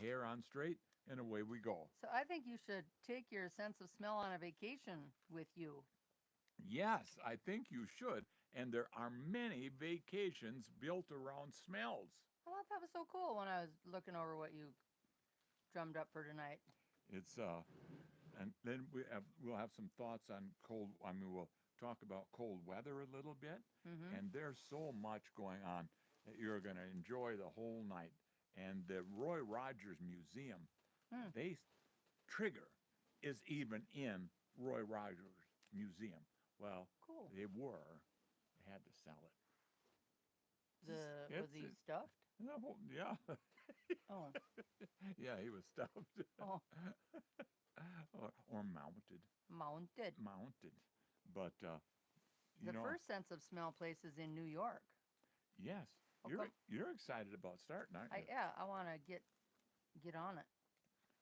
hair on straight, and away we go. So I think you should take your sense of smell on a vacation with you. Yes, I think you should. And there are many vacations built around smells. I thought that was so cool when I was looking over what you drummed up for tonight. It's and then we'll have some thoughts on cold. I mean, we'll talk about cold weather a little bit, Mm-hmm. and there's so much going on that you're going to enjoy the whole night. And the Roy Rogers Museum, Hmm. they Trigger is even in Roy Rogers Museum. Well, Cool. they were. They had to sell it. The was It's he stuffed? yeah, Oh, yeah. He was stuffed oh, or mounted, mounted. mounted. But you The know, first sense of smell place is in New York. yes, Oh, come. you're excited about starting, aren't I you? yeah. I want to get on it.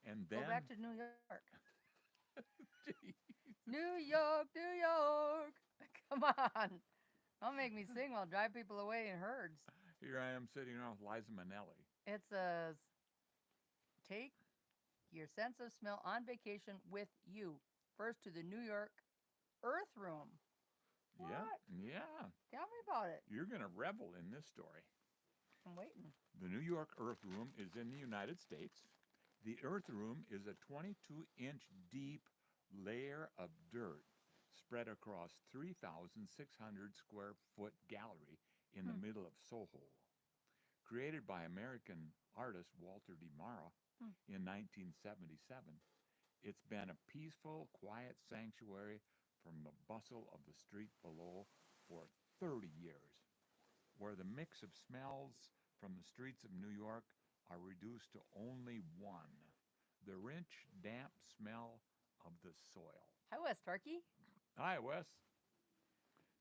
And Go back then, to New York. gee, New York, New York. Come on. Don't make me sing while drive people away in herds. here I am sitting around with Liza Minnelli. It says, take your sense of smell on vacation with you. First to the New York Earth Room. Yeah, What? yeah. Tell me about it. You're gonna revel in this story. I'm waiting. The New York Earth Room is in the United States. The Earth Room is a 22-inch deep layer of dirt spread across 3,600 square foot gallery in the Hmm. middle of Soho. Created by American artist Walter D. Mara Hmm. in 1977, it's been a peaceful, quiet sanctuary from the bustle of the street below for 30 years, where the mix of smells from the streets of New York are reduced to only one: the rich, damp smell of the soil. Hi, West Turkey. Hi, Wes.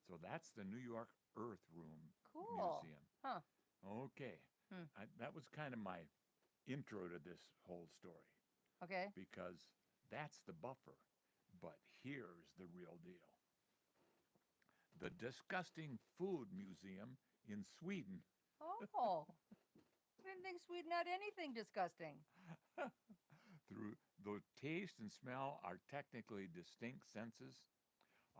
So that's the New York Earth Room Cool. Museum. Huh. Okay, Hmm. that was kind of my intro to this whole story Okay. because that's the buffer. But here's the real deal: the Disgusting Food Museum in Sweden. Oh. I didn't think Sweden had anything disgusting. Through though taste and smell are technically distinct senses,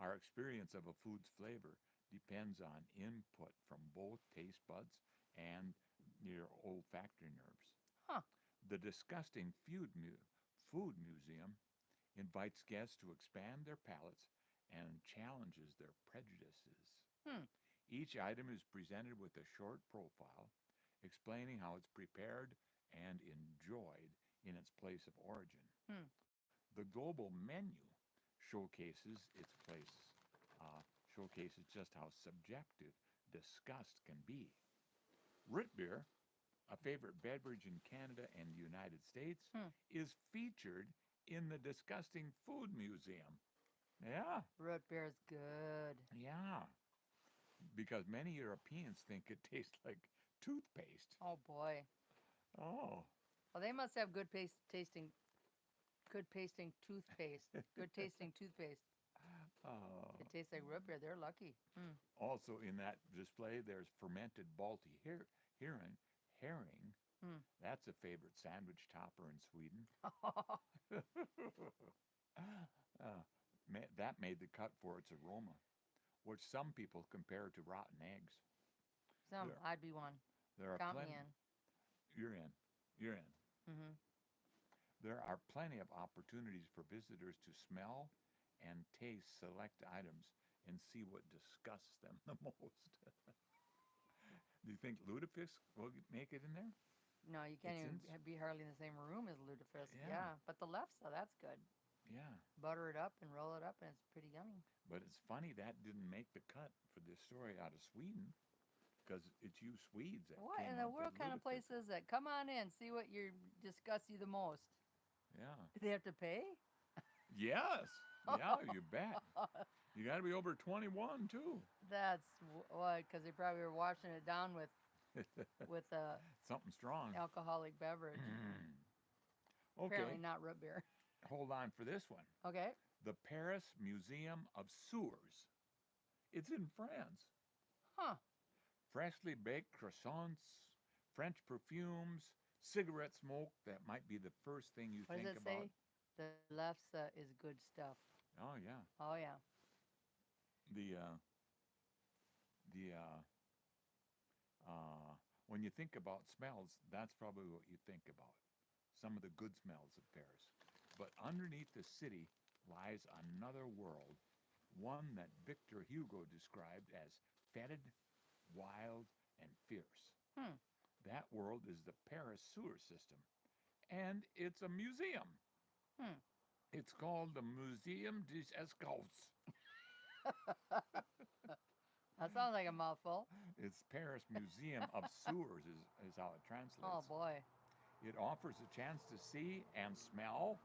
our experience of a food's flavor depends on input from both taste buds and your olfactory nerves. Huh. The Disgusting Food Museum invites guests to expand their palates and challenges their prejudices. Hmm. Each item is presented with a short profile explaining how it's prepared and enjoyed in its place of origin. Hmm. The global menu showcases its place, showcases just how subjective disgust can be. Root beer, a favorite beverage in Canada and the United States, Hmm. is featured in the Disgusting Food Museum. Yeah, Root beer is good. yeah, because many Europeans think it tastes like toothpaste. Oh boy. Oh, Well, they must have good tasting toothpaste. Good tasting toothpaste. oh. It tastes like root beer. They're lucky. Hmm. Also in that display, there's fermented Balti herring. Hmm. That's a favorite sandwich topper in Sweden. That made the cut for its aroma, which some people compare to rotten eggs. Some. There, I'd be one. there are Count me plenty. in. You're in. You're in. Mm-hmm. There are plenty of opportunities for visitors to smell and taste select items and see what disgusts them the most. Do you think Ludafisk will make it in there? No, you can't It's in. even be hardly in the same room as Ludafisk. Yeah, Yeah, but the left, so that's good. yeah. Butter it up and roll it up, and it's pretty yummy. But it's funny that didn't make the cut for this story out of Sweden because it's you Swedes that What in came the up with world kind of Ludafisk. place is that? Come on in, see what disgusts you the most. Yeah. Do they have to pay? Yes. Yeah, you bet. You got to be over 21 too. That's what, because they probably were washing it down with a Something strong. alcoholic beverage. Apparently Okay, not root beer. hold on for this one. Okay. The Paris Museum of Sewers. It's in France. Huh. Freshly baked croissants, French perfumes, cigarette smoke, that might be the first thing you What does think it about. say? The lefse is good stuff. Oh yeah, Oh yeah. the the when you think about smells, that's probably what you think about. Some of the good smells of Paris. But underneath the city lies another world, one that Victor Hugo described as fetid, wild, and fierce. Hmm. That world is the Paris sewer system, and it's a museum. Hmm. It's called the Museum des Escouts. That sounds like a mouthful. It's Paris Museum of Sewers, is how it Oh translates. boy. It offers a chance to see and smell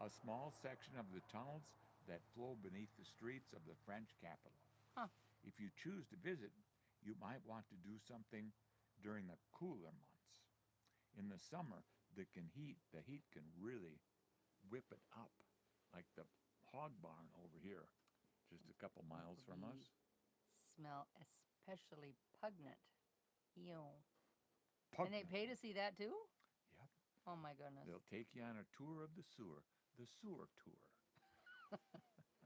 a small section of the tunnels that flow beneath the streets of the French capital. Huh. If you choose to visit, you might want to do something during the cooler months. In the summer, the heat can really whip it up, like the hog barn over here, just a couple miles from us. Smell especially pungent. Ew. And they Pungent. pay to see that too? Yep. Oh my goodness. They'll take you on a tour of the sewer tour.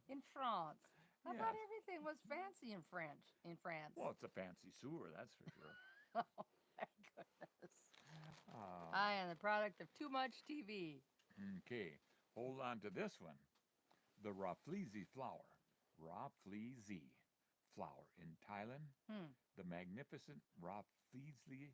In France. I Yes. thought everything was fancy in France. Well, it's a fancy sewer, that's for sure. Oh my goodness. Uh, I am the product of too much TV. okay, hold on to this one. The Rafflesia flower. Rafflesia flower in Thailand. Hmm. The magnificent Rafflesia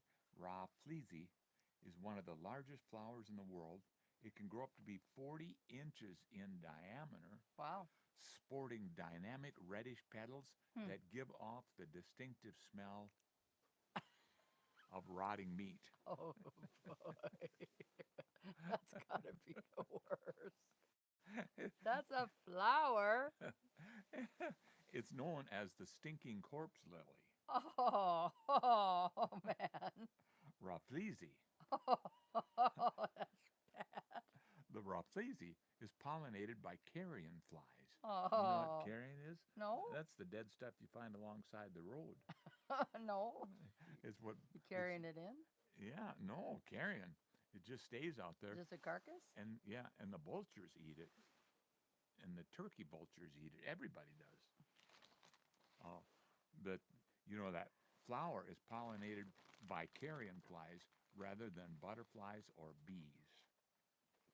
is one of the largest flowers in the world. It can grow up to be 40 inches in diameter, Wow. sporting dynamic reddish petals Hmm. that give off the distinctive smell of rotting meat. Oh boy. That's gotta be the worst. That's a flower. It's known as the stinking corpse lily, Oh man. Rafflesia. Oh, that's bad. The Rafflesia is pollinated by carrion flies. You know what Oh. carrion is? No? That's the dead stuff you find alongside the road. No. It's what You carrying it in? yeah, no, carrion. It just stays out there. Just a carcass? And yeah, and the vultures eat it. And the turkey vultures eat it. Everybody does. But you know that flower is pollinated by carrion flies rather than butterflies or bees.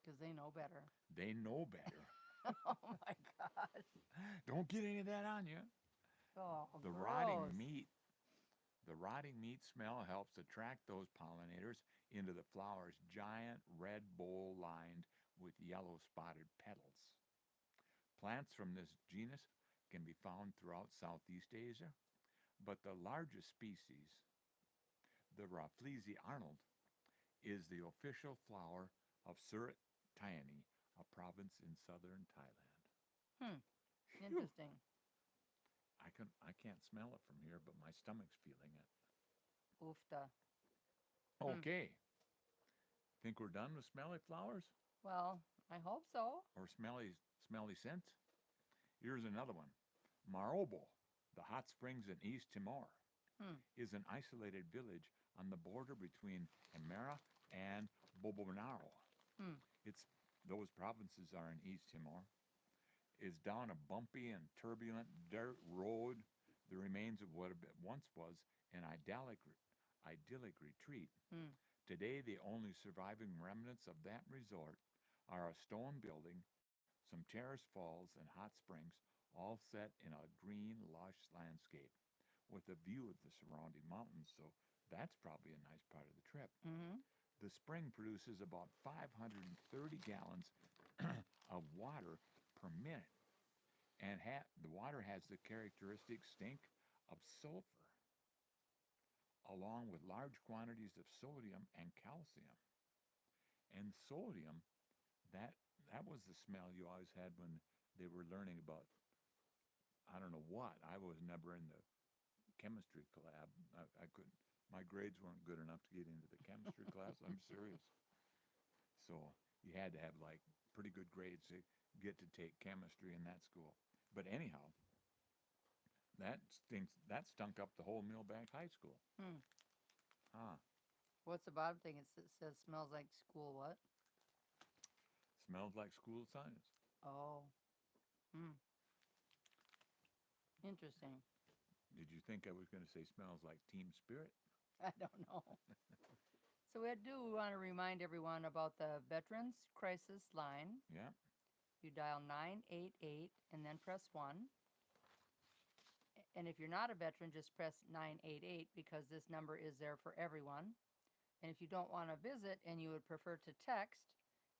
Because they know better. They know better. Oh my god. Don't get any of that on you. Oh, The gross. rotting meat smell helps attract those pollinators into the flower's giant red bowl lined with yellow spotted petals. Plants from this genus can be found throughout Southeast Asia, but the largest species, the Rafflesia arnold, is the official flower of Surat Thani, a province in southern Thailand. Hmm. Phew. Interesting. I can't smell it from here, but my stomach's feeling it. Oofta. Okay. Think we're done with smelly flowers Well, I hope so. or smelly scents? Here's another one. Marobo, the hot springs in East Timor, is an isolated village on the border between Emera and Bobonaro. It's those provinces are in East Timor. Is down a bumpy and turbulent dirt road, the remains of what once was an idyllic retreat. Today, the only surviving remnants of that resort are a stone building, some terrace falls, and hot springs, all set in a green, lush landscape with a view of the surrounding mountains. So that's probably a nice part of the trip. Mm-hmm. The spring produces about 530 gallons of water per minute, and the water has the characteristic stink of sulfur, along with large quantities of sodium and calcium. And sodium, that was the smell you always had when they were learning about I don't know what. I was never in the chemistry lab. I couldn't. My grades weren't good enough to get into the chemistry class. I'm serious. So you had to have like pretty good grades to get to take chemistry in that school. But anyhow, that stunk up the whole Millbank High School. Ah, What's the bottom thing? It says smells like school. What? Smells like school science. Oh. Hmm. Interesting. Did you think I was going to say smells like team spirit? I don't know. So we do want to remind everyone about the Veterans Crisis Line. Yeah. You dial 988 and then press 1. And if you're not a veteran, just press 988 because this number is there for everyone. And if you don't want to visit and you would prefer to text,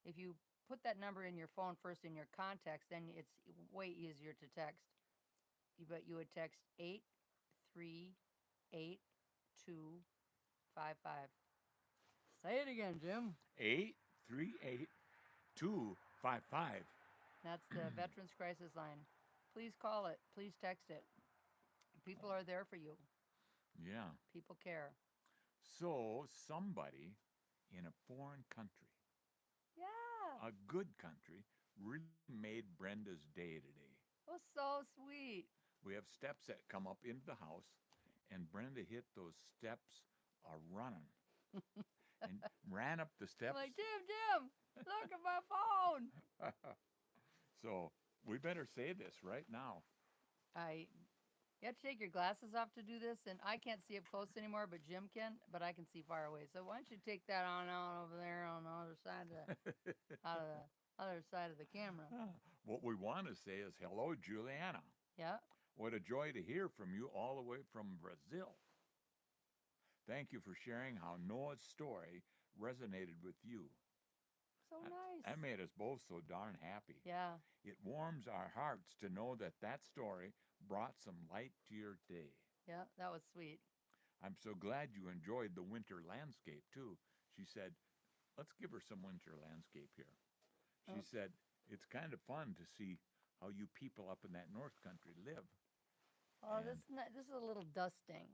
if you put that number in your phone first in your contacts, then it's way easier to text. But you would text 838-255. Say it again, Jim. 838-255. That's the Veterans Crisis Line. Please call it. Please text it. People are there for you. Yeah. People care. So somebody in a foreign country, Yeah. a good country, really made Brenda's day today. Oh, so sweet. We have steps that come up into the house, and Brenda hit those steps a running and ran up the I'm steps. like, Jim, look at my phone. So we better say this right now. You have to take your glasses off to do this, and I can't see up close anymore, but Jim can, but I can see far away. So why don't you take that on out over there on the other side of the, out of the other side of the camera? What we want to say is hello, Juliana. Yeah. What a joy to hear from you all the way from Brazil. Thank you for sharing how Noah's story resonated with you. So nice. That made us both so darn happy. Yeah. It warms our hearts to know that that story brought some light to your day. Yeah, that was sweet. I'm so glad you enjoyed the winter landscape too. She said, let's give her some winter landscape here. She Oh. said, it's kind of fun to see how you people up in that North Country live. Oh, And this is a little dusting.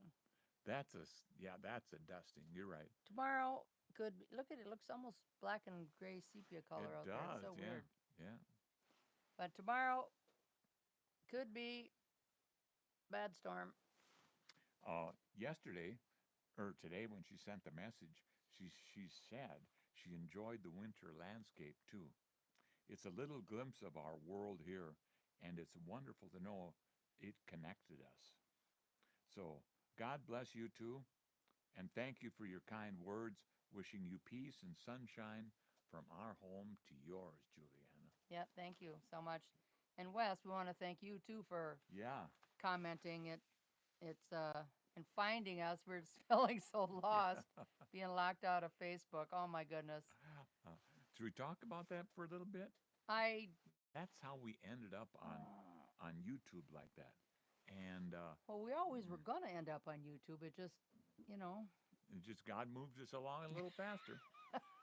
that's a dusting. You're right. Tomorrow could be, look at it. Looks almost black and gray sepia color It out there. does, It's so yeah. weird. Yeah. But tomorrow could be bad storm. Yesterday or today when she sent the message, she said she enjoyed the winter landscape too. It's a little glimpse of our world here, and it's wonderful to know it connected us. So God bless you too, and thank you for your kind words. Wishing you peace and sunshine from our home to yours, Juliana. Yeah, thank you so much. And Wes, we want to thank you too for Yeah. commenting. It's and finding us. We're just feeling so lost, being locked out of Facebook. Oh my goodness. Should we talk about that for a little bit? I That's how we ended up on YouTube like that. And well, we always were gonna end up on YouTube. It just, it just God moves us along a little faster.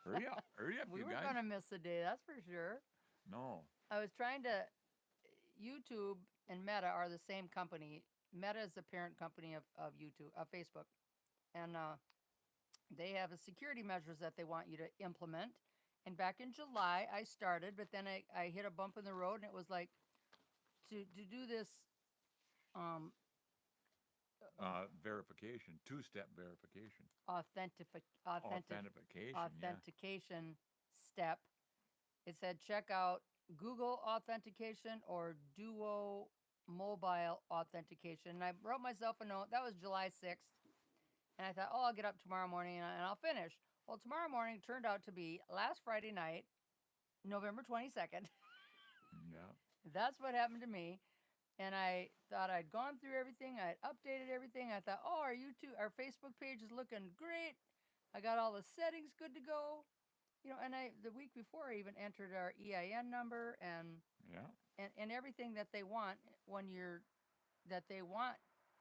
Hurry up, we you were guys. gonna miss a day. That's for sure. No. I was trying to. YouTube and Meta are the same company. Meta is the parent company of YouTube, of Facebook, and they have a security measures that they want you to implement. And back in July, I started, but then I hit a bump in the road, and it was like to do this um, Verification, two-step verification. authentication Authentication, step. It said check out Google authentication or Duo mobile authentication. And I wrote myself a note. That was July 6th. And I thought, oh, I'll get up tomorrow morning and I'll finish. Well, tomorrow morning turned out to be last Friday night, November 22nd. Yeah. That's what happened to me. And I thought I'd gone through everything. I'd updated everything. I thought, oh, our Facebook page is looking great. I got all the settings good to go. And the week before I even entered our EIN number and Yeah. everything that they want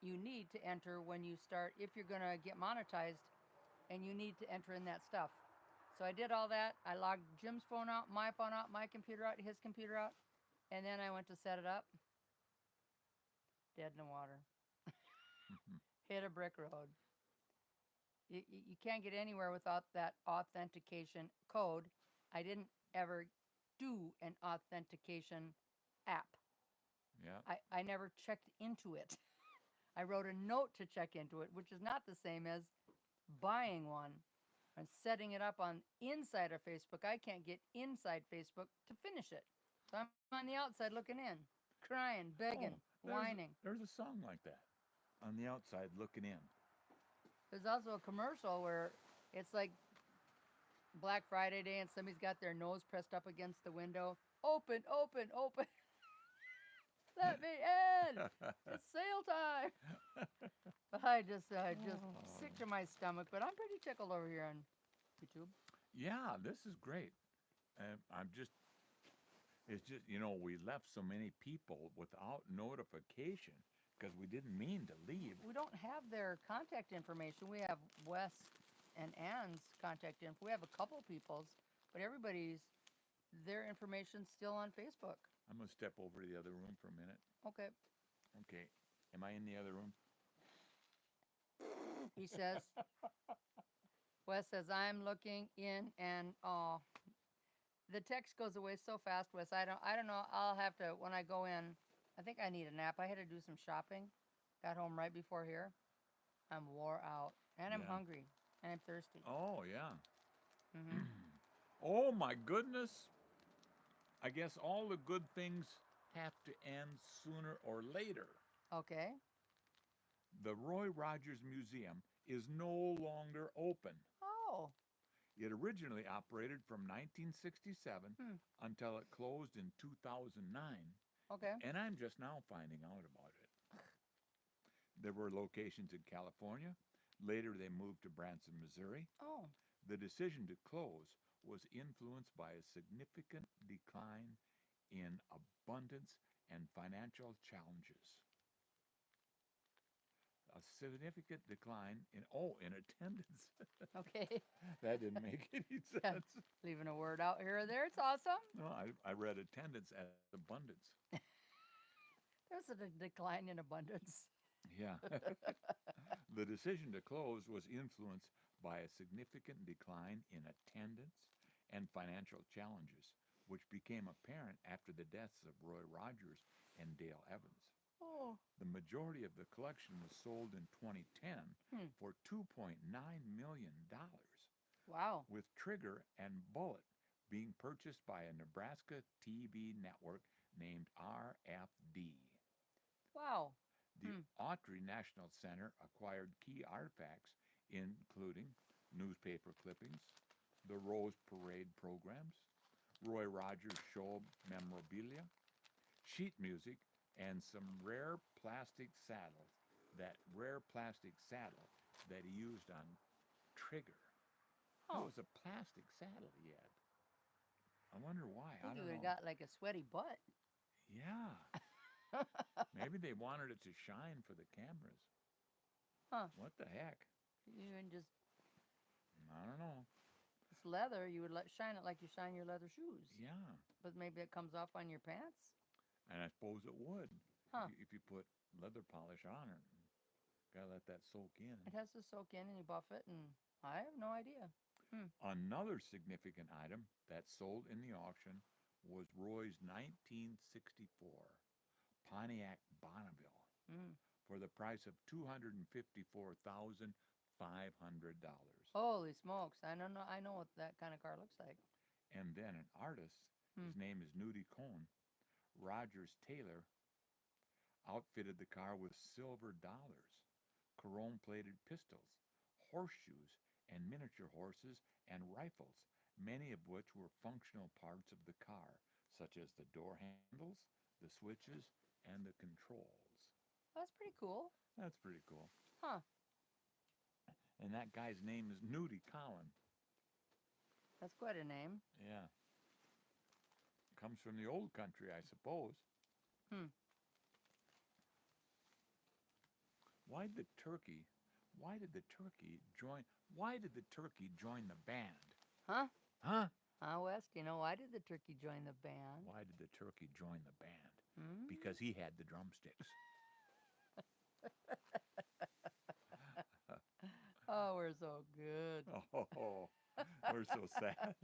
you need to enter when you start, if you're going to get monetized, and you need to enter in that stuff. So I did all that. I logged Jim's phone out, my computer out, his computer out, and then I went to set it up. Dead in the water. Hit a brick road. You can't get anywhere without that authentication code. I didn't ever do an authentication app. Yeah. I never checked into it. I wrote a note to check into it, which is not the same as buying one. I'm setting it up on inside of Facebook. I can't get inside Facebook to finish it. So I'm on the outside looking in, crying, begging, whining. There's a song like that. On the outside looking in. There's also a commercial where it's like Black Friday day and somebody's got their nose pressed up against the window. Open, open, open. Let me in. It's sale time. I just sick to my stomach, but I'm pretty tickled over here on YouTube. Yeah, this is great. It's just, we left so many people without notification because we didn't mean to leave. We don't have their contact information. We have Wes and Ann's contact info. We have a couple people's, but their information's still on Facebook. I'm going to step over to the other room for a minute. Okay. Okay. Am I in the other room? He says, Wes says, I'm looking in and the text goes away so fast, Wes. I don't know. I'll have to, when I go in, I think I need a nap. I had to do some shopping. Got home right before here. I'm wore out and I'm Yeah. hungry and I'm thirsty. Oh, yeah. Hmm. Oh, my goodness. I guess all the good things have to end sooner or later. Okay. The Roy Rogers Museum is no longer open. Oh. It originally operated from 1967 until it closed in 2009, Okay. and I'm just now finding out about it. There were locations in California. Later, they moved to Branson, Missouri. Oh. The decision to close was influenced by a significant decline in abundance and financial challenges. A significant decline in attendance. Okay. That didn't make any sense. Leaving a word out here or there. It's awesome. No, I read attendance as abundance. There's a decline in abundance. Yeah. The decision to close was influenced by a significant decline in attendance and financial challenges, which became apparent after the deaths of Roy Rogers and Dale Evans. Oh. The majority of the collection was sold in 2010 for $2.9 million, Wow. with Trigger and Bullet being purchased by a Nebraska TV network named RFD. Wow. The Autry National Center acquired key artifacts, including newspaper clippings, the Rose Parade programs, Roy Rogers show memorabilia, sheet music, and some rare plastic saddle that he used on Trigger. It Oh. was a plastic saddle he had. I wonder why. I think I you don't would know. have got like a sweaty butt. Yeah. Maybe they wanted it to shine for the cameras. Huh. What the heck? You and just I don't know. it's leather. You would shine it like you shine your leather shoes. Yeah. But maybe it comes off on your pants. And I suppose it would. Huh. If you put leather polish on it. Gotta let that soak in. It has to soak in and you buff it, and I have no idea. Another significant item that sold in the auction was Roy's 1964 Pontiac Bonneville for the price of $254,500. Holy smokes! I don't know. I know what that kind of car looks like. And then an artist, his name is Nudie Cohn, Rogers Taylor, outfitted the car with silver dollars, chrome-plated pistols, horseshoes, and miniature horses and rifles, many of which were functional parts of the car, such as the door handles, the switches, and the controls. That's pretty cool. That's pretty cool. Huh. And that guy's name is Nudie Cowan. That's quite a name. Yeah. Comes from the old country, I suppose. Why did the turkey join the band? Huh? Huh? Wes, you know, why did the turkey join the band? Why did the turkey join the band? Because he had the drumsticks. Oh, we're so good. Oh, we're so sad.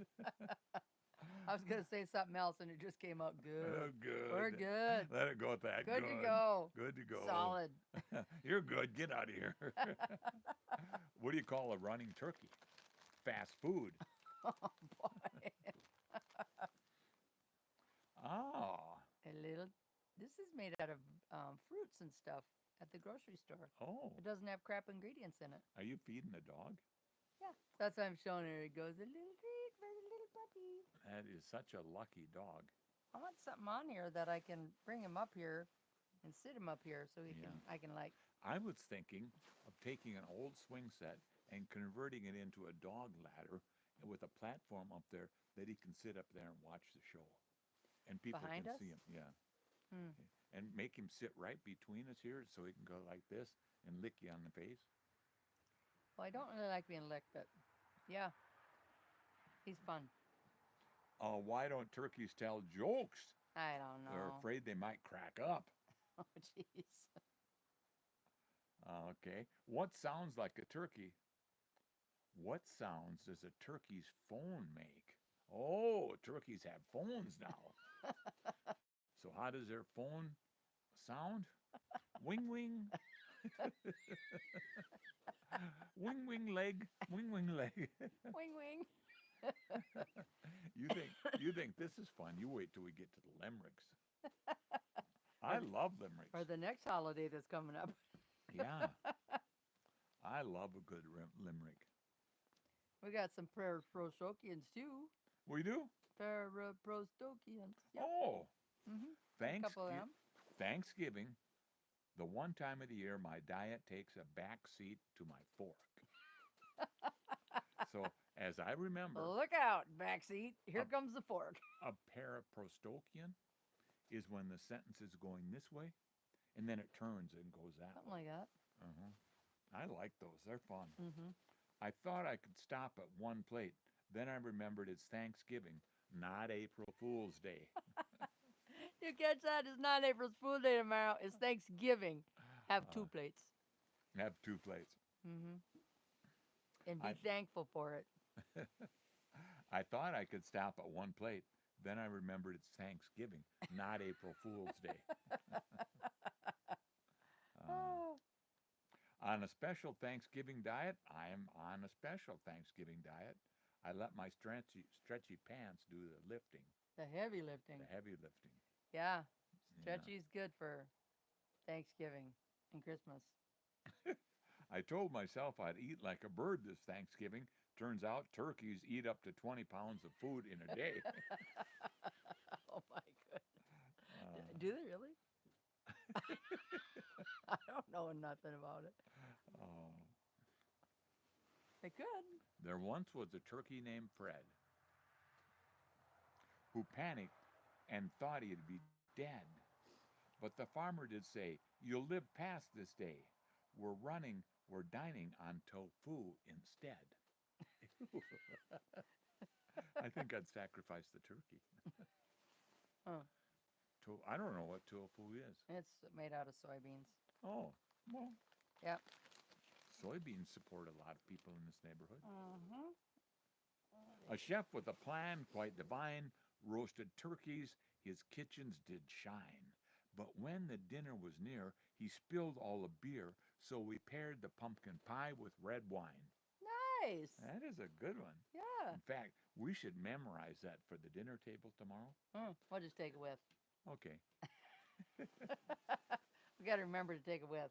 I was going to say something else, and it just came out good. Oh, good. We're good. Let it go at that. Good to go. Good to go. Solid. You're good. Get out of here. What do you call a running turkey? fast food. Oh boy. Oh, A little. This is made out of fruits and stuff at the grocery store. oh, It doesn't have crap ingredients in it. are you feeding the dog? Yeah, that's what I'm showing her. It goes a little treat for the little puppy. That is such a lucky dog. I want something on here that I can bring him up here and sit him up here so he Yeah. can. I can like. I was thinking of taking an old swing set and converting it into a dog ladder with a platform up there that he can sit up there and watch the show. And people Behind can us? see him. Yeah. Hmm. And make him sit right between us here so he can go like this and lick you on the face. Well, I don't really like being licked, but yeah, he's fun. Oh, why don't turkeys tell jokes? I don't They're know. afraid they might crack up. Oh, jeez. Okay. What sounds like a turkey? What sounds does a turkey's phone make? Oh, turkeys have phones now. So how does their phone sound? Wing wing. Wing wing leg. Wing wing leg. Wing wing. You think this is fun? You wait till we get to the limericks. I love limericks. Or the next holiday that's coming up. Yeah. I love a good limerick. We got some Prostrokians too. We do? Prostrokians. Yep. Oh, Mm-hmm. A couple of them. Thanksgiving, the one time of the year my diet takes a back seat to my fork. So, as I remember, Look out, backseat. Here comes the fork. a paraprostokian is when the sentence is going this way, and then it turns and goes that Something way. like that. Uh-huh. I like those. They're fun. Mm-hmm. I thought I could stop at one plate. Then I remembered it's Thanksgiving, not April Fool's Day. You catch that? It's not April Fool's Day tomorrow. It's Thanksgiving. Have two plates. Have two plates. Mm-hmm. And be I- thankful for it. I thought I could stop at one plate. Then I remembered it's Thanksgiving, not April Fool's Day. Oh. On a special Thanksgiving diet, I am on a special Thanksgiving diet. I let my stretchy pants do the lifting, The heavy lifting. the heavy lifting. Yeah. Yeah. Stretchy's good for Thanksgiving and Christmas. I told myself I'd eat like a bird this Thanksgiving. Turns out turkeys eat up to 20 pounds of food in a day. Oh my goodness. Uh, Do they really? I don't know nothing about it. oh. They could. There once was a turkey named Fred who panicked and thought he'd be dead. But the farmer did say, "You'll live past this day. We're dining on tofu instead." I think I'd sacrifice the turkey. Huh. I don't know what tofu is. It's made out of soybeans. Oh, well, Yep. soybeans support a lot of people in this neighborhood. Mm-hmm. A chef with a plan quite divine roasted turkeys, his kitchens did shine. But when the dinner was near, he spilled all the beer, so we paired the pumpkin pie with red wine. Nice. That is a good one. Yeah. In fact, we should memorize that for the dinner table tomorrow. We'll just take it with. Okay. We got to remember to take it with.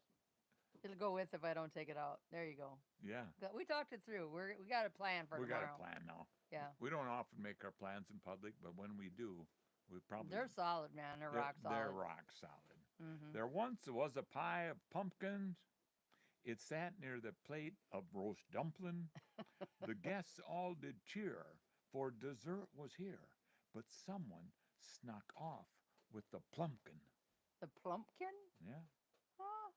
It'll go with if I don't take it out. There you go. Yeah. We talked it through. We got a plan for We got tomorrow. a plan now. Yeah. We don't often make our plans in public, but when we do, we probably They're solid, man. They're rock solid. They're rock solid. Mm-hmm. There once was a pie of pumpkins. It sat near the plate of roast dumpling. The guests all did cheer, for dessert was here. But someone snuck off with the plumpkin. The plumpkin? Yeah. Huh?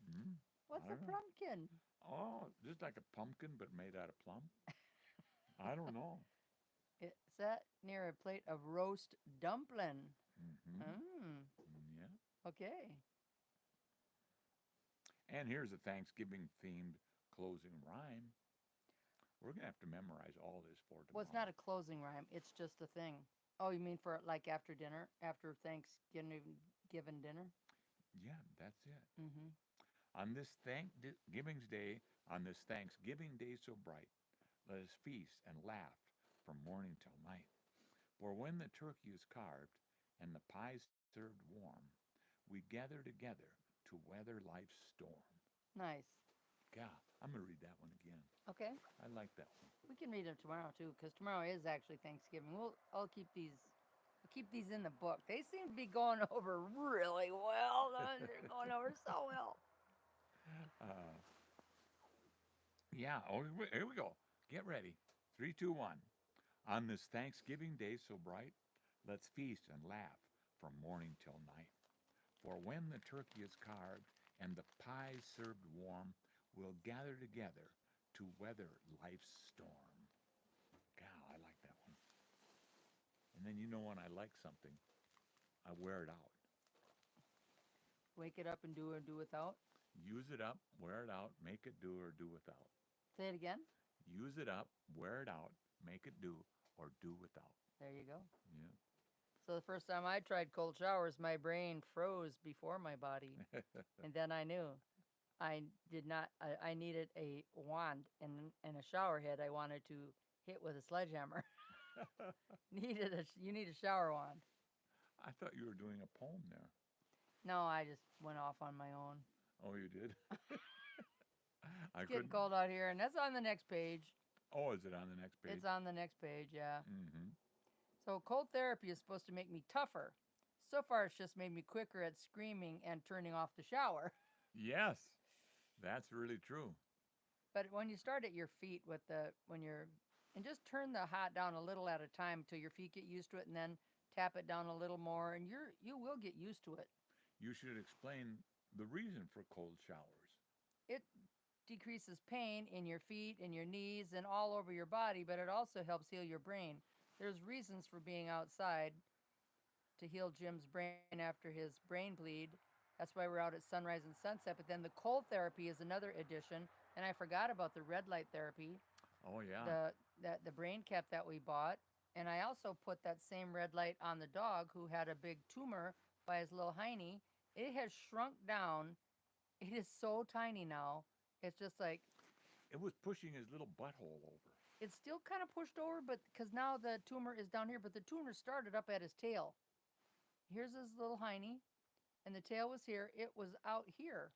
Mm. What's I a don't know. plumpkin? Oh, just like a pumpkin, but made out of plum. I don't know. It sat near a plate of roast dumpling. Hmm. Yeah. Okay. And here's a Thanksgiving-themed closing rhyme. We're gonna have to memorize all this for tomorrow. Well, it's not a closing rhyme. It's just a thing. Oh, you mean for like after dinner, after Thanksgiving dinner? Yeah, that's it. Mm-hmm. On this Thanksgiving's day, on this Thanksgiving day so bright, let us feast and laugh from morning till night. For when the turkey is carved and the pie served warm, we gather together to weather life's storm. Nice. God, I'm going to read that one again. Okay. I like that one. We can read them tomorrow too, because tomorrow is actually Thanksgiving. I'll keep these. I'll keep these in the book. They seem to be going over really well. They're going over so well. Uh, yeah, oh, here we go. Get ready. Three, two, one. On this Thanksgiving day so bright, let's feast and laugh from morning till night. For when the turkey is carved and the pie served warm, we'll gather together to weather life's storm. God, I like that one. And then you know when I like something, I wear it out. Wake it up and do or do without. Use it up, wear it out, make it do or do without. Say it again. Use it up, wear it out, make it do or do without. There you go. Yeah. So the first time I tried cold showers, my brain froze before my body, and then I knew I did not. I needed a wand and a shower head. I wanted to hit with a sledgehammer. You need a shower wand. I thought you were doing a poem there. No, I just went off on my own. Oh, you did? It's getting cold out here, and that's on the next page. Oh, is it on the next page? It's on the next page, yeah. Mm-hmm. So cold therapy is supposed to make me tougher. So far, it's just made me quicker at screaming and turning off the shower. Yes, that's really true. But when you start at your feet and just turn the hot down a little at a time till your feet get used to it, and then tap it down a little more, and you will get used to it. You should explain the reason for cold showers. It decreases pain in your feet, in your knees, and all over your body, but it also helps heal your brain. There's reasons for being outside to heal Jim's brain after his brain bleed. That's why we're out at sunrise and sunset. But then the cold therapy is another addition, and I forgot about the red light therapy. Oh yeah. The brain cap that we bought, and I also put that same red light on the dog who had a big tumor by his little hiney. It has shrunk down. It is so tiny now. It's just like it was pushing his little butthole over. It's still kind of pushed over, but because now the tumor is down here, but the tumor started up at his tail. Here's his little hiney, and the tail was here. It was out here.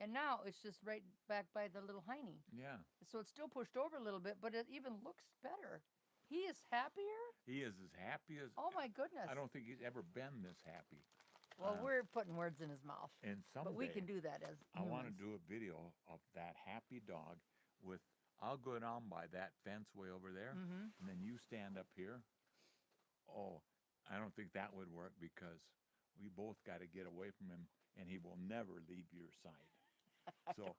And now it's just right back by the little hiney. Yeah. So it's still pushed over a little bit, but it even looks better. He is happier. He is as happy as... Oh, my goodness. I don't think he's ever been this happy. Well, we're putting words in his mouth. And someday, but we can do that as humans. I want to do a video of that happy dog with... I'll go down by that fence way over there, and then you stand up here. Oh, I don't think that would work because we both got to get away from him, and he will never leave your side. So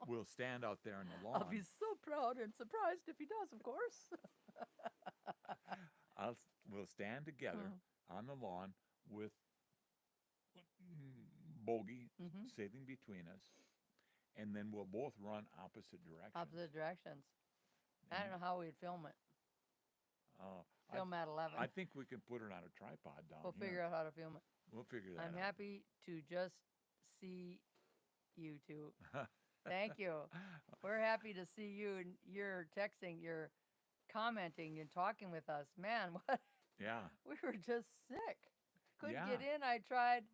we'll stand out there in the lawn. I'll be so proud and surprised if he does, of course. We'll stand together on the lawn with Bogey sitting between us. And then we'll both run opposite directions. Opposite directions. I don't know how we'd film it. Film at 11. I think we can put it on a tripod down We'll here. figure out how to film it. We'll figure that out. I'm happy to just see you two. Thank you. We're happy to see you. And you're texting, you're commenting, and talking with us. Man, what? Yeah. We were just sick. Couldn't Yeah. get in. I tried.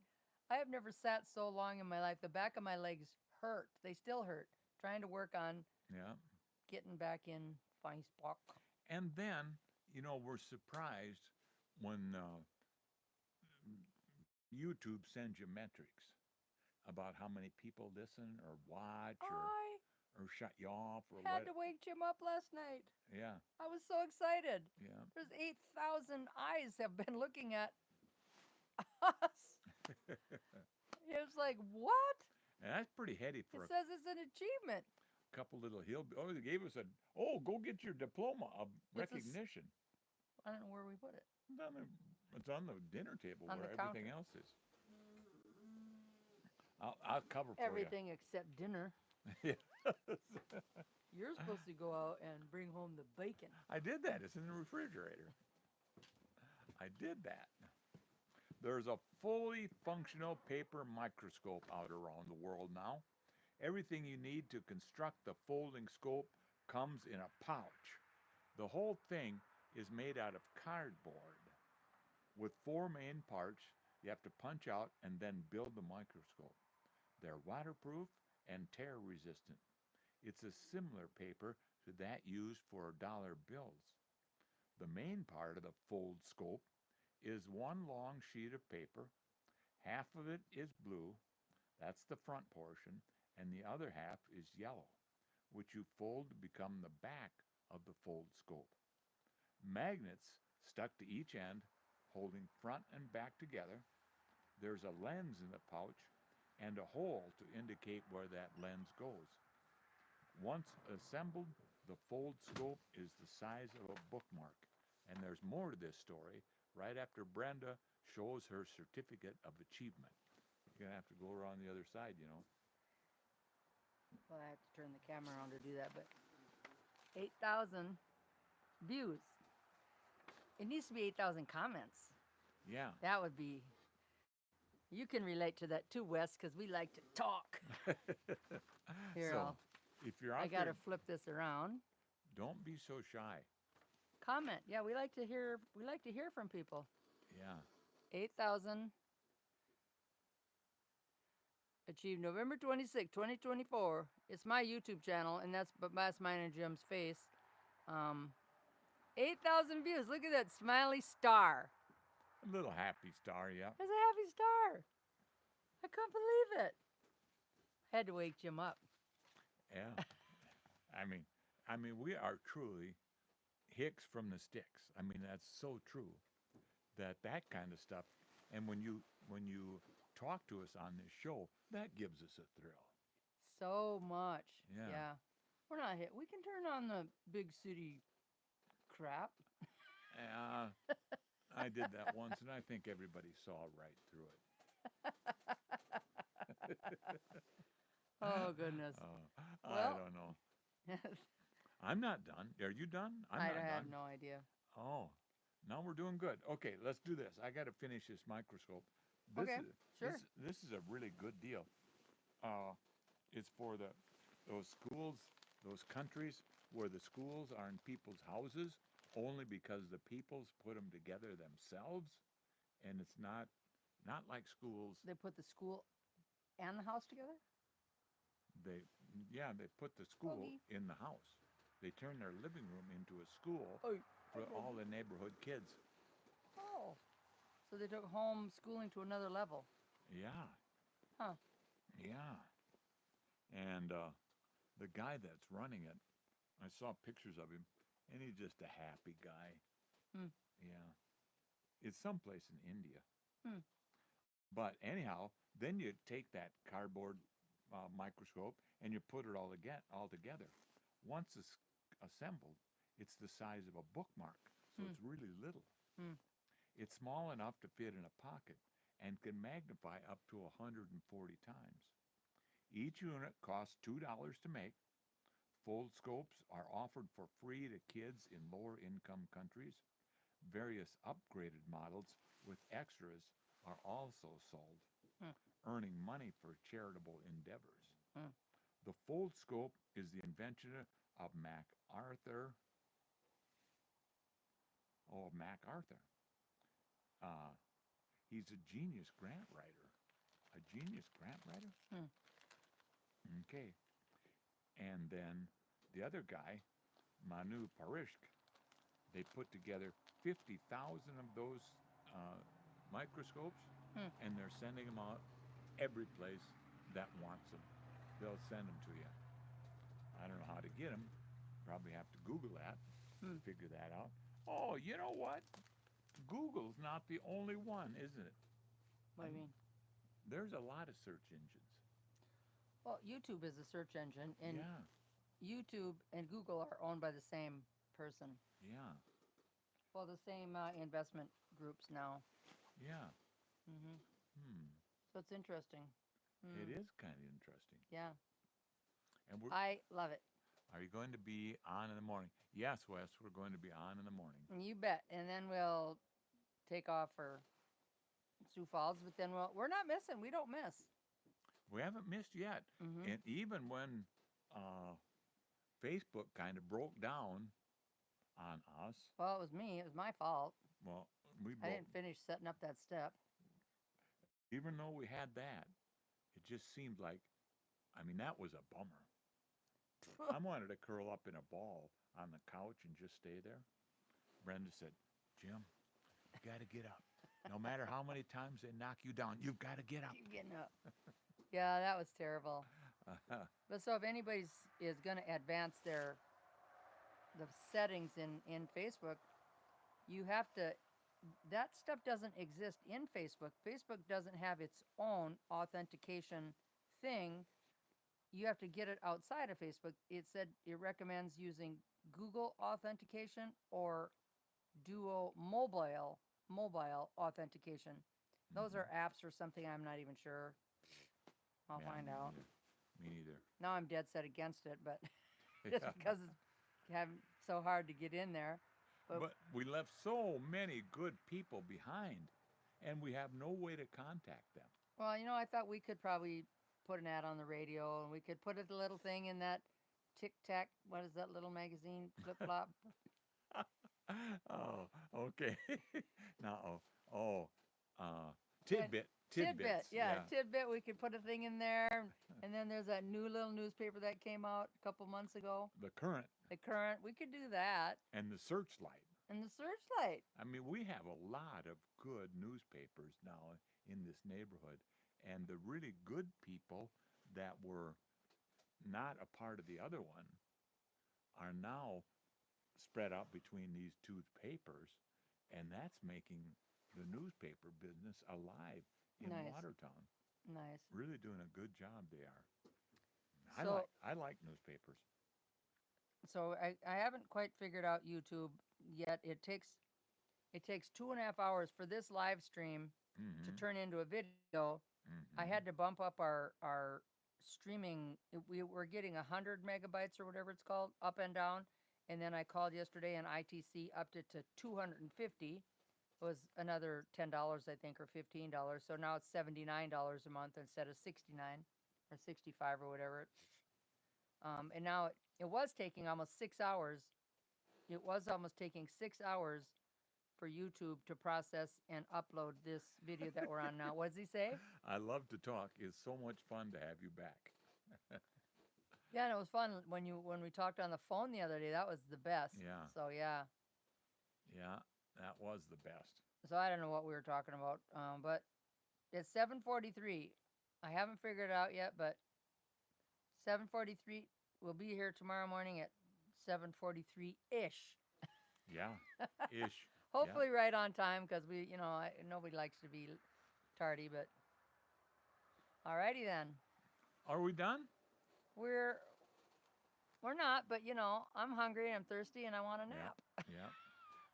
I have never sat so long in my life. The back of my legs hurt. They still hurt. Trying to work on getting back in fine spot. And then, we're surprised when YouTube sends you metrics about how many people listen or watch or shut you off or had to wake Jim up last night. Yeah. I was so excited. Yeah. There's 8,000 eyes have been looking at us. It was like, what? And that's pretty heady for It says it's an achievement. a couple little they gave us go get your diploma of recognition. I don't know where we put it. It's on the dinner table On where the everything else is. I'll cover for Everything except dinner. you. You're supposed to go out and bring home the bacon. I did that. It's in the refrigerator. I did that. There's a fully functional paper microscope out around the world now. Everything you need to construct the folding scope comes in a pouch. The whole thing is made out of cardboard with four main parts you have to punch out and then build the microscope. They're waterproof and tear resistant. It's a similar paper to that used for dollar bills. The main part of the fold scope is one long sheet of paper. Half of it is blue, that's the front portion, and the other half is yellow, which you fold to become the back of the fold scope. Magnets stuck to each end, holding front and back together. There's a lens in the pouch and a hole to indicate where that lens goes. Once assembled, the fold scope is the size of a bookmark. And there's more to this story right after Brenda shows her certificate of achievement. You're going to have to go around the other side, you know. Well, I have to turn the camera on to do that, but 8,000 views. It needs to be 8,000 comments. Yeah. That would be. You can relate to that too, Wes, because we like to talk. Here, So, if you're out I got there, to flip this around. don't be so shy. Comment. Yeah, we like to hear. We like to hear from people. Yeah. 8,000 achieved November 26, 2024. It's my YouTube channel, and that's mine and Jim's face. 8,000 views. Look at that smiley star. A little happy star, yeah. That's a happy star. I couldn't believe it. Had to wake Jim up. Yeah. I mean, we are truly Hicks from the sticks. I mean, that's so true. That kind of stuff. And when you talk to us on this show, that gives us a thrill. So much. Yeah. We're not hit. We can turn on the big city crap. I did that once, and I think everybody saw right through it. Oh, goodness. I Well- don't know. I'm not done. Are you done? I'm I not have done. no idea. Oh, now we're doing good. Okay, let's do this. I got to finish this microscope. This Okay, is, sure. This is a really good deal. It's for those schools, those countries where the schools are in people's houses only because the peoples put them together themselves, and it's not like schools. They put the school and the house together? They put the school Boogie. in the house. They turn their living room into a school Oh, for all the neighborhood kids. oh. So they took home schooling to another level. Yeah. Huh. Yeah. And the guy that's running it, I saw pictures of him, and he's just a happy guy. Hmm. Yeah. It's someplace in India. Hmm. But anyhow, then you take that cardboard microscope and you put it all together. Once it's assembled, it's the size of a bookmark, so it's really little. Hmm. It's small enough to fit in a pocket and can magnify up to 140 times. Each unit costs $2 to make. Fold scopes are offered for free to kids in lower income countries. Various upgraded models with extras are also sold, earning money for charitable endeavors. The fold scope is the invention of MacArthur. Oh, MacArthur. He's a genius grant writer. A genius grant writer? Okay. And then the other guy, Manu Parishk, they put together 50,000 of those microscopes, and they're sending them out every place that wants them. They'll send them to you. I don't know how to get them. Probably have to Google that, figure that out. Oh, you know what? Google's not the only one, isn't it? What do you mean? There's a lot of search engines. Well, YouTube is a search engine, and Yeah, YouTube and Google are owned by the same person. yeah, Well, the same investment groups now. yeah. Hmm. Hmm. So it's interesting. It is kind of interesting. Yeah. And I love it. are you going to be on in the morning? Yes, Wes, we're going to be on in the morning. You bet. And then we'll take off for Sioux Falls, but then we're not missing. We don't miss. We haven't missed yet. Mhm. And even when Facebook kind of broke down on us. Well, it was me. It was my fault. Well, we I both, didn't finish setting up that step. even though we had that, it just seemed like, I mean, that was a bummer. I wanted to curl up in a ball on the couch and just stay there. Brenda said, Jim, you got to get up. No matter how many times they knock you down, you've got to get up. Keep getting up. Yeah, that was terrible. But so if anybody's is going to advance the settings in Facebook, you have to. That stuff doesn't exist in Facebook. Facebook doesn't have its own authentication thing. You have to get it outside of Facebook. It said it recommends using Google authentication or Duo mobile authentication. Those are apps or something. I'm not even sure. I'll Yeah, find me out. neither. Me neither. Now I'm dead set against it, but just Yeah. because it's having so hard to get in there. But we left so many good people behind, and we have no way to contact them. Well, I thought we could probably put an ad on the radio, and we could put a little thing in that Tic Tac. What is that little magazine? Flip Flop. Oh, okay. Now, And tidbit, tidbits. yeah, tidbit. We could put a thing in there, and then there's that new little newspaper that came out a couple months ago. The current The Current. We could do that, and the searchlight. and the Searchlight. I mean, we have a lot of good newspapers now in this neighborhood, and the really good people that were not a part of the other one are now spread out between these two papers, and that's making the newspaper business alive in Nice. Watertown. Nice. Really doing a good job they are. So- I like newspapers. So I haven't quite figured out YouTube yet. It takes 2.5 hours for this live stream to Mhm, turn into a video. I mhm. had to bump up our streaming. We were getting 100 megabytes or whatever it's called, up and down. And then I called yesterday and ITC upped it to 250. It was another $10, I think, or $15. So now it's $79 a month instead of 69 or 65 or whatever. And now it was taking almost 6 hours. It was almost taking 6 hours for YouTube to process and upload this video that we're on now. What does he say? I love to talk. It's so much fun to have you back. Yeah, and it was fun when we talked on the phone the other day. That was the best. Yeah. So yeah. Yeah, that was the best. So I don't know what we were talking about, but it's 7:43. I haven't figured it out yet, but 7:43. We'll be here tomorrow morning at 7:43 ish. Yeah, ish. Hopefully right on time because nobody likes to be tardy. But alrighty then. Are we done? We're not, but I'm hungry and I'm thirsty and I want a nap. Yeah.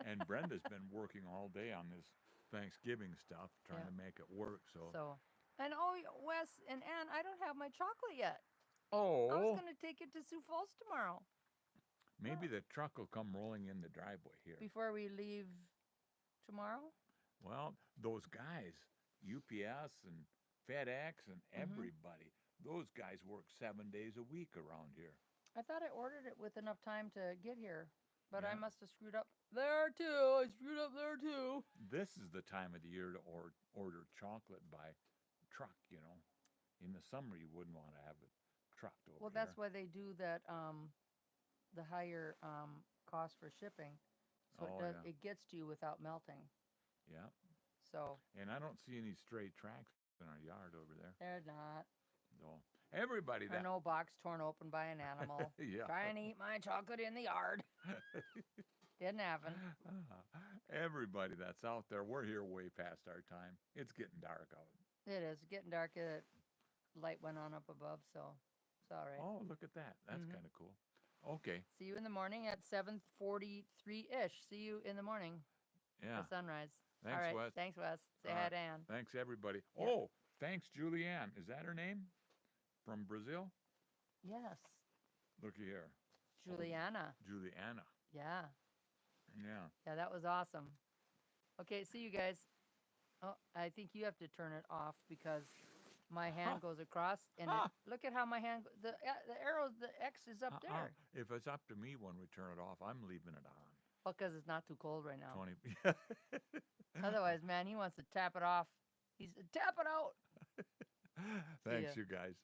And Brenda's been working all day on this Thanksgiving stuff, trying Yeah. to make it work. So, So, and Wes and Ann, I don't have my chocolate yet. I oh, was gonna take it to Sioux Falls tomorrow maybe the truck will come rolling in the driveway here. before we leave tomorrow. Well, those guys, UPS and FedEx and everybody, those guys work 7 days a week around here. I thought I ordered it with enough time to get here, but I Yeah. must have screwed up there too. I screwed up there too. This is the time of the year to order chocolate by truck, In the summer, you wouldn't want to have it trucked over Well, here. that's why they do that. The higher cost for shipping, so Oh, it yeah. it gets to you without melting. Yeah. So And I don't see any stray tracks in our yard over there. they're not. So everybody Or that no box torn open by an animal yeah. trying to eat my chocolate in the yard. Didn't happen. Everybody that's out there, we're here way past our time. It's getting dark out. It is getting dark. Light went on up above, so it's all right. Oh, look at that. That's Mhm. kind of cool. Okay. See you in the morning at 7:43 ish. See you in the morning. Yeah. The sunrise. Thanks, all right. Wes. Thanks, Wes. Say All hi right. to Ann. Thanks, everybody. Yeah. Oh, thanks, Julianne. Is that her name? From Brazil? Yes, Looky here. Juliana. Juliana. Yeah, Yeah. yeah, that was awesome. Okay, see you guys. Oh, I think you have to turn it off because my hand goes across, and look at how my hand, the arrow, the X is up there. If it's up to me when we turn it off, I'm leaving it on. Well, because it's not too cold right now. 20. Otherwise, man, he wants to tap it off. He's tap it out. Thanks, ya. you guys.